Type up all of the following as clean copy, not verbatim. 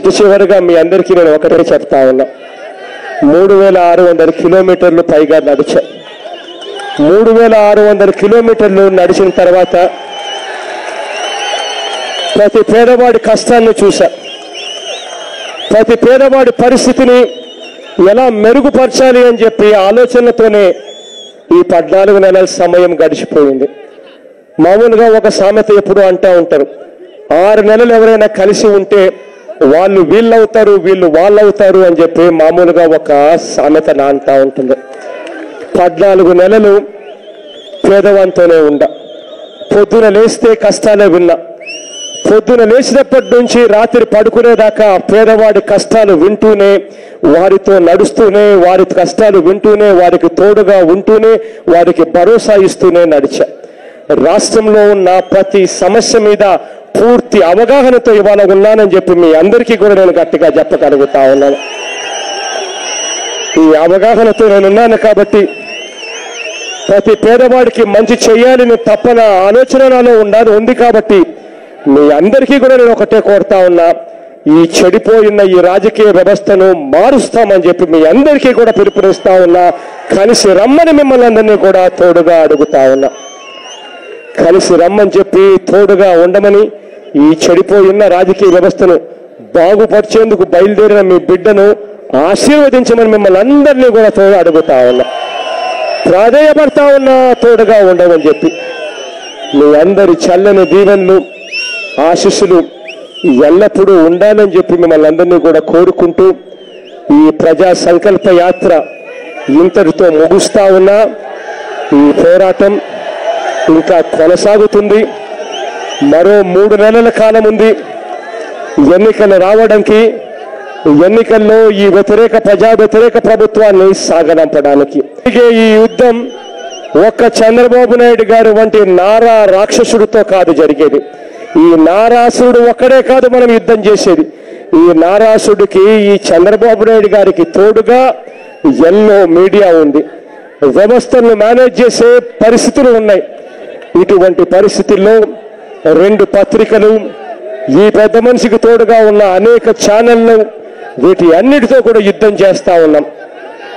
చిట్టు చివరిగా మీ అందరికీ నేను ఒకటే చెప్తా ఉన్నా, 3600 కిలోమీటర్లు పైగా నడిచా. 3600 కిలోమీటర్లు నడిచిన తర్వాత ప్రతి పేదవాడి కష్టాన్ని చూశా. ప్రతి పేదవాడి పరిస్థితిని ఎలా మెరుగుపరచాలి అని చెప్పి ఆలోచనతోనే ఈ 14 నెలల సమయం గడిచిపోయింది. మామూలుగా ఒక సామెత ఎప్పుడు అంటూ ఉంటారు, 6 నెలలు ఎవరైనా కలిసి ఉంటే వాళ్ళు వీళ్ళవుతారు, వీళ్ళు వాళ్ళవుతారు అని చెప్పి మామూలుగా ఒక సామెత అంటూ ఉంటుంది. 14 నెలలు పేదవానితోనే ఉండ. పొద్దున లేస్తే కష్టాలే విన్నా. పొద్దున లేచినప్పటి నుంచి రాత్రి పడుకునేదాకా పేదవాడి కష్టాలు వింటూనే, వారితో నడుస్తూనే, వారి కష్టాలు వింటూనే, వారికి తోడుగా ఉంటూనే, వారికి భరోసా ఇస్తూనే నడిచా. రాష్ట్రంలో ఉన్న ప్రతి సమస్య మీద పూర్తి అవగాహనతో ఇవాళ ఉన్నానని చెప్పి మీ అందరికీ కూడా నేను గట్టిగా చెప్పగలుగుతా ఉన్నాను. ఈ అవగాహనతో నేనున్నాను కాబట్టి ప్రతి పేదవాడికి మంచి చేయాలని తప్పన ఆలోచన నాలో ఉంది కాబట్టి మీ అందరికీ కూడా నేను ఒకటే కోరుతా ఉన్నా, ఈ చెడిపోయిన ఈ రాజకీయ వ్యవస్థను మారుస్తామని చెప్పి మీ అందరికీ కూడా పిలుపునిస్తా ఉన్నా. కలిసి రమ్మని మిమ్మల్ని అందరినీ కూడా తోడుగా అడుగుతా ఉన్నా. కలిసి రమ్మని చెప్పి తోడుగా ఉండమని, ఈ చెడిపోయిన రాజకీయ వ్యవస్థను బాగుపరిచేందుకు బయలుదేరిన మీ బిడ్డను ఆశీర్వదించమని మిమ్మల్ని అందరినీ కూడా తోడు అడుగుతా ఉన్నా. ప్రాధేయపడతా ఉన్నా తోడుగా ఉండమని చెప్పి. మీ అందరి చల్లని దీవెనలు, ఆశీస్సులు ఎల్లప్పుడూ ఉండాలని చెప్పి మిమ్మల్ని అందరినీ కూడా కోరుకుంటూ ఈ ప్రజా సంకల్ప యాత్ర ఇంతటితో ముగుస్తా ఉన్నా. ఈ పోరాటం ఇంకా కొనసాగుతుంది. మరో 3 నెలల కాలం ఉంది ఎన్నికలు రావడానికి. ఎన్నికల్లో ఈ ప్రజా వ్యతిరేక ప్రభుత్వాన్ని సాగనంపడానికి. ఈ యుద్ధం ఒక్క చంద్రబాబు నాయుడు గారు వంటి నారా రాక్షసుడితో కాదు జరిగేది. ఈ నారాసుడు ఒక్కడే కాదు మనం యుద్ధం చేసేది. ఈ నారాసుడికి, ఈ చంద్రబాబు నాయుడు గారికి తోడుగా ఎన్నో మీడియా ఉంది. వ్యవస్థలను మేనేజ్ చేసే పరిస్థితులు ఉన్నాయి. ఇటువంటి పరిస్థితుల్లో 2 పత్రికలు, ఈ పెద్ద మనిషికి తోడుగా ఉన్న అనేక ఛానళ్ళు, వీటి అన్నిటితో కూడా యుద్ధం చేస్తా ఉన్నాం.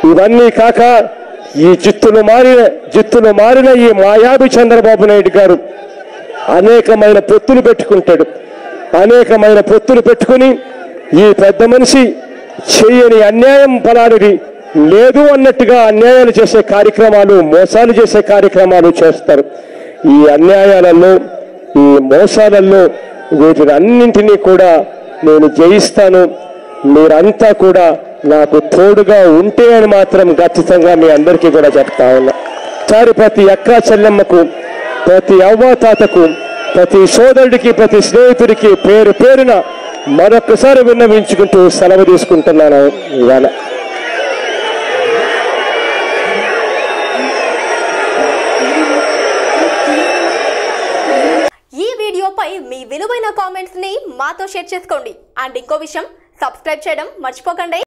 ఇవన్నీ కాక ఈ జిత్తులు మారిన ఈ మాయావి చంద్రబాబు నాయుడు గారు అనేకమైన పొత్తులు పెట్టుకుంటాడు. అనేకమైన పొత్తులు పెట్టుకుని ఈ పెద్ద మనిషి చేయని అన్యాయం ఫలానిది లేదు అన్నట్టుగా అన్యాయాలు చేసే కార్యక్రమాలు, మోసాలు చేసే కార్యక్రమాలు చేస్తారు. ఈ అన్యాయాలలో, ఈ మోసాలలో వీటిని అన్నింటినీ కూడా నేను జయిస్తాను. మీరంతా కూడా నాకు తోడుగా ఉంటే అని మాత్రం ఖచ్చితంగా మీ అందరికీ కూడా చెప్తా ఉన్నా. సారి ప్రతి అక్క చెల్లెమ్మకు, ప్రతి అవ్వాతాతకు, ప్రతి సోదరుడికి, ప్రతి స్నేహితుడికి పేరు పేరున మరొకసారి విన్నవించుకుంటూ సెలవు తీసుకుంటున్నాను. ఇవాళ ఈ వీడియోపై మీ విలువైన కామెంట్స్ ని మాతో షేర్ చేసుకోండి. అండ్ ఇంకో విషయం, సబ్స్క్రైబ్ చేయడం మర్చిపోకండి.